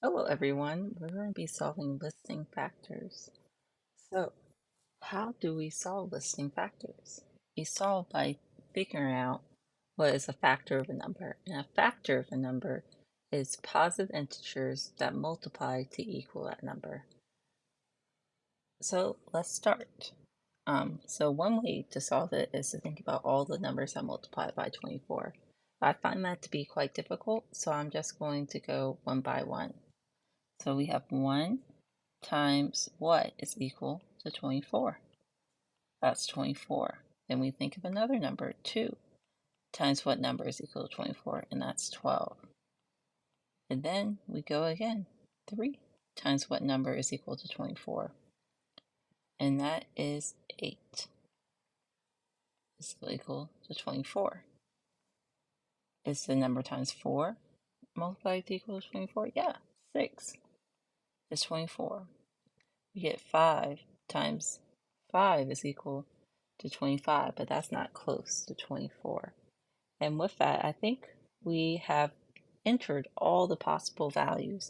Hello everyone, we're going to be solving listing factors. So, how do we solve listing factors? We solve by figuring out what is a factor of a number. And a factor of a number is positive integers that multiply to equal that number. So let's start. So one way to solve it is to think about all the numbers that multiply by 24. I find that to be quite difficult, so I'm just going to go one by one. So we have 1 times what is equal to 24? That's 24. Then we think of another number, 2 times what number is equal to 24? And that's 12. And then we go again, 3 times what number is equal to 24? And that is 8 is equal to 24. Is the number times 4 multiplied to equal to 24? Yeah, 6 is 24. We get 5 times 5 is equal to 25, but that's not close to 24. And with that, I think we have entered all the possible values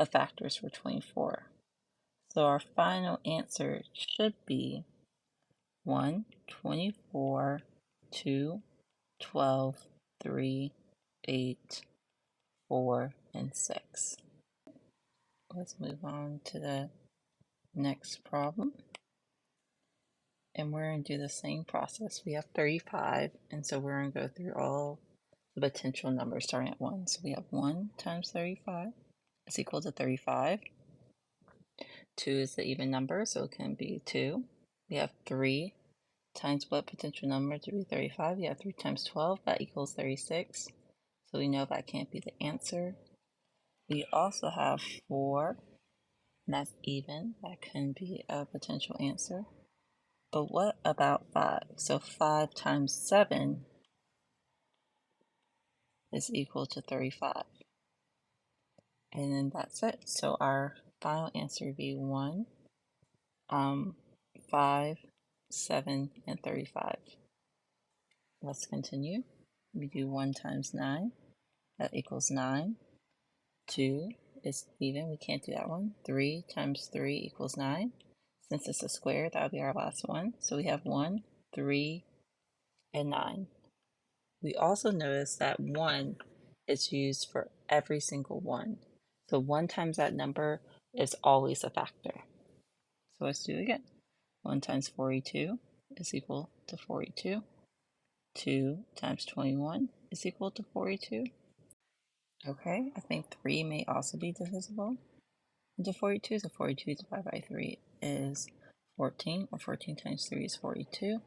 of factors for 24. So our final answer should be 1, 24, 2, 12, 3, 8, 4, and 6. Let's move on to the next problem. And we're going to do the same process. We have 35, and so we're going to go through all the potential numbers starting at 1. So we have 1 times 35 is equal to 35. 2 is the even number, so it can be 2. We have 3 times what potential number to be 35? We have 3 times 12, that equals 36. So we know that can't be the answer. We also have 4, and that's even. That can be a potential answer. But what about 5? So 5 times 7 is equal to 35. And then that's it. So our final answer would be 1, 5, 7, and 35. Let's continue. We do 1 times 9. That equals 9. 2 is even. We can't do that one. 3 times 3 equals 9. Since it's a square, that would be our last one. So we have 1, 3, and 9. We also notice that 1 is used for every single one. So 1 times that number is always a factor. So let's do it again. 1 times 42 is equal to 42. 2 times 21 is equal to 42. Okay, I think 3 may also be divisible into 42. So 42 divided by 3 is 14, or 14 times 3 is 42.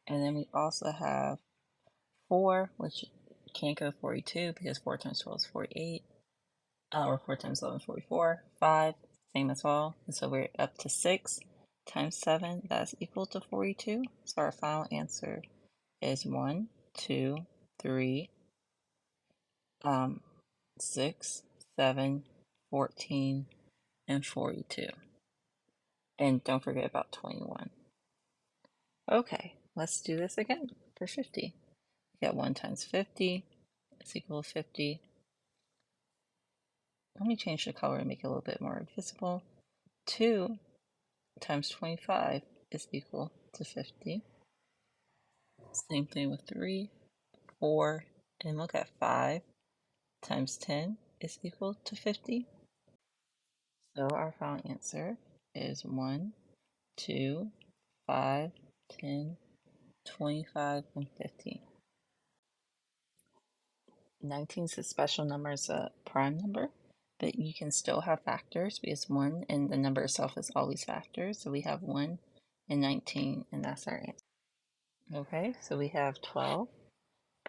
And then we also have 4, which can't go 42 because 4 times 12 is 48, or 4 times 11 is 44. 5, same as well. And so we're up to 6 times 7, that's equal to 42. So our final answer is 1, 2, 3, 6, 7, 14, and 42. And don't forget about 21. Okay, let's do this again for 50. We got 1 times 50 is equal to 50. Let me change the color and make it a little bit more visible. 2 times 25 is equal to 50. Same thing with 3, 4, and look at 5 times 10 is equal to 50. So our final answer is 1, 2, 5, 10, 25, and 50. 19 is a special number, is a prime number, but you can still have factors because 1 and the number itself is always factors. So we have 1 and 19, and that's our answer. Okay, so we have 12.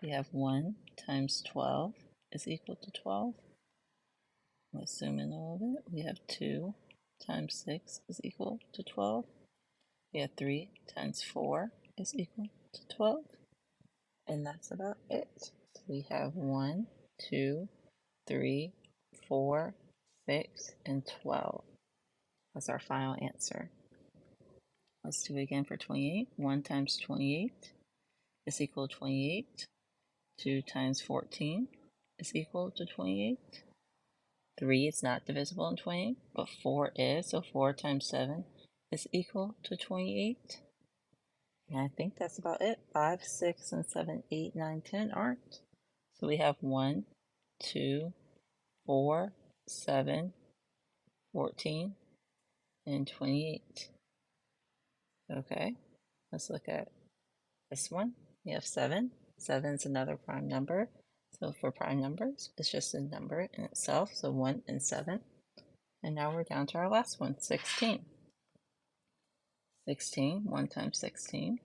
We have 1 times 12 is equal to 12. Let's zoom in a little bit. We have 2 times 6 is equal to 12. We have 3 times 4 is equal to 12. And that's about it. So we have 1, 2, 3, 4, 6, and 12. That's our final answer. Let's do it again for 28. 1 times 28 is equal to 28. 2 times 14 is equal to 28. 3 is not divisible in 28, but 4 is, so 4 times 7 is equal to 28. And I think that's about it. 5, 6, and 7, 8, 9, 10 aren't. So we have 1, 2, 4, 7, 14, and 28. Okay, let's look at this one. We have 7. 7 is another prime number. So for prime numbers, it's just a number in itself. So 1 and 7. And now we're down to our last one, 16. 16, 1 times 16.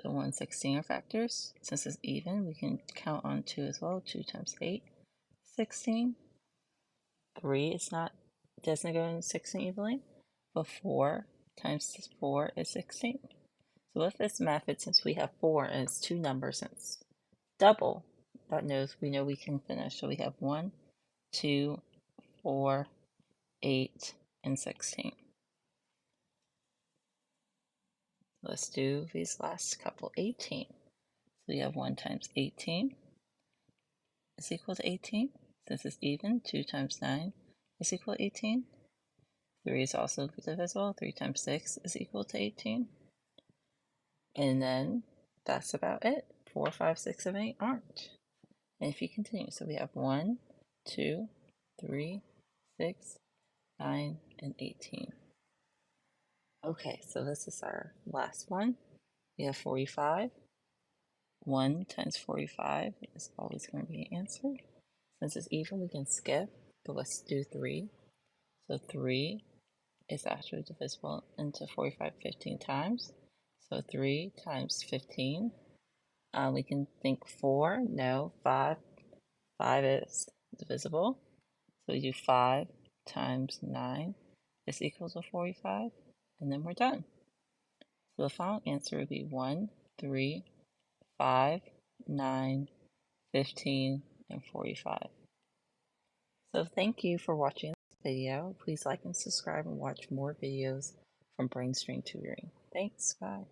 So 116 are factors. Since it's even, we can count on 2 as well. 2 times 8, 16. 3 is not, doesn't go in 16 evenly, but 4 times 4 is 16. So with this method, since we have 4 and it's two numbers, since double, that knows we know we can finish. So we have 1, 2, 4, 8, and 16. Let's do these last couple, 18. So we have 1 times 18 is equal to 18. Since it's even, 2 times 9 is equal to 18. 3 is also divisible. 3 times 6 is equal to 18. And then that's about it. 4, 5, 6, 7, 8 aren't. And if you continue, so we have 1, 2, 3, 6, 9, and 18. Okay, so this is our last one. We have 45. 1 times 45 is always going to be an answer. Since it's even, we can skip, but let's do 3. So 3 is actually divisible into 45 15 times. So 3 times 15. We can think 4, no, 5. 5 is divisible. So we do 5 times 9 is equal to 45, and then we're done. So the final answer would be 1, 3, 5, 9, 15, and 45. So thank you for watching this video. Please like and subscribe and watch more videos from Brainstream Tutoring. Thanks, bye.